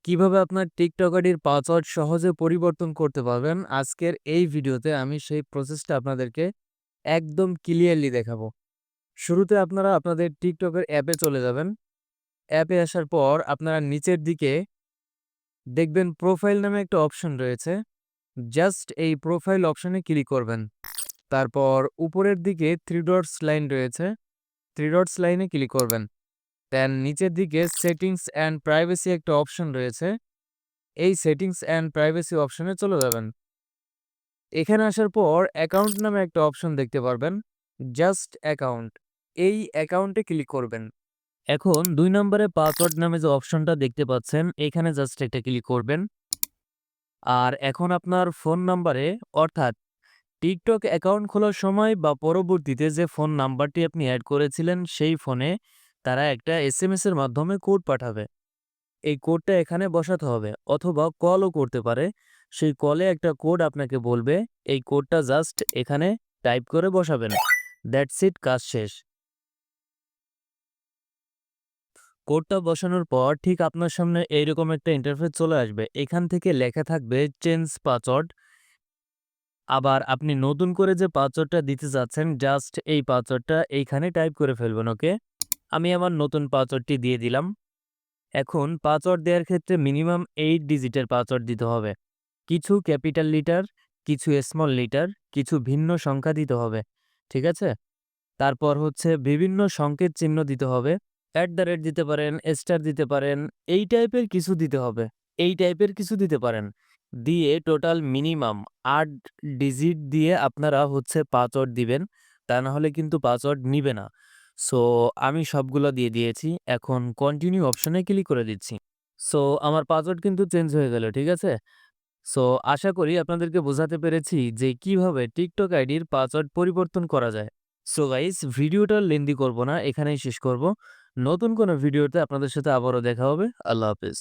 কিভাবে আপনার টিকটক আইডির পাসওয়ার্ড সহজে পরিবর্তন করতে পারবেন, আজকের এই ভিডিওতে আমি সেই প্রসেসটা আপনাদেরকে একদম ক্লিয়ারলি দেখাবো। শুরুতে আপনারা আপনাদের টিকটকের অ্যাপে চলে যাবেন। অ্যাপে আসার পর আপনারা নিচের দিকে দেখবেন প্রোফাইল নামে একটা অপশন রয়েছে। জাস্ট এই প্রোফাইল অপশনে ক্লিক করবেন। তারপর উপরের দিকে 3 ডটস লাইন রয়েছে। 3 ডটস লাইনে ক্লিক করবেন। দেন নিচের দিকে সেটিংস অ্যান্ড প্রাইভেসি একটা অপশন রয়েছে। এই সেটিংস অ্যান্ড প্রাইভেসি অপশনে চলে যাবেন। এখানে আসার পর অ্যাকাউন্ট নামে একটা অপশন দেখতে পারবেন। জাস্ট অ্যাকাউন্ট, এই অ্যাকাউন্টে ক্লিক করবেন। এখন ২ নম্বরে পাসওয়ার্ড নামে যে অপশনটা দেখতে পাচ্ছেন, এখানে জাস্ট একটা ক্লিক করবেন। আর এখন আপনার ফোন নাম্বারে, অর্থাৎ টিকটক অ্যাকাউন্ট খোলার সময় বা পরবর্তীতে যে ফোন নাম্বারটি আপনি অ্যাড করেছিলেন, সেই ফোনে তারা একটা এসএমএস এর মাধ্যমে কোড পাঠাবে। এই কোডটা এখানে বসাতে হবে, অথবা কলও করতে পারে। সেই কলে একটা কোড আপনাকে বলবে, এই কোডটা জাস্ট এখানে টাইপ করে বসাবেন। দ্যাটস ইট, কাজ শেষ। কোডটা বসানোর পর ঠিক আপনার সামনে এইরকম একটা ইন্টারফেস চলে আসবে। এখান থেকে লেখা থাকবে চেঞ্জ পাসওয়ার্ড। আবার আপনি নতুন করে যে পাসওয়ার্ডটা দিতে যাচ্ছেন, জাস্ট এই পাসওয়ার্ডটা এইখানে টাইপ করে ফেলবেন। ওকে, আমি আমার নতুন পাসওয়ার্ডটি দিয়ে দিলাম। এখন পাসওয়ার্ড দেওয়ার ক্ষেত্রে মিনিমাম 8 ডিজিটের পাসওয়ার্ড দিতে হবে। কিছু ক্যাপিটাল লিটার, কিছু স্মল লিটার, কিছু ভিন্ন সংখ্যা দিতে হবে। ঠিক আছে? তারপর হচ্ছে বিভিন্ন সংকেত চিহ্ন দিতে হবে। দিতে পারেন, স্টার দিতে পারেন, এই টাইপের কিছু দিতে হবে। এই টাইপের কিছু দিতে পারেন। দিয়ে টোটাল মিনিমাম ৮ ডিজিট দিয়ে আপনারা হচ্ছে পাসওয়ার্ড দিবেন। তা না হলে কিন্তু পাসওয়ার্ড নিবে না। সো আমি সবগুলো দিয়ে দিয়েছি। এখন কন্টিনিউ অপশনে ক্লিক করে দিচ্ছি। সো আমার পাসওয়ার্ড কিন্তু চেঞ্জ হয়ে গেল। ঠিক আছে? সো আশা করি আপনাদেরকে বোঝাতে পেরেছি যে কিভাবে টিকটক আইডির পাসওয়ার্ড পরিবর্তন করা যায়। সো গাইস, ভিডিওটা লেন্দি করব না, এখানেই শেষ করব। নতুন কোনো ভিডিওতে আপনাদের সাথে আবারও দেখা হবে। আল্লাহ হাফেজ।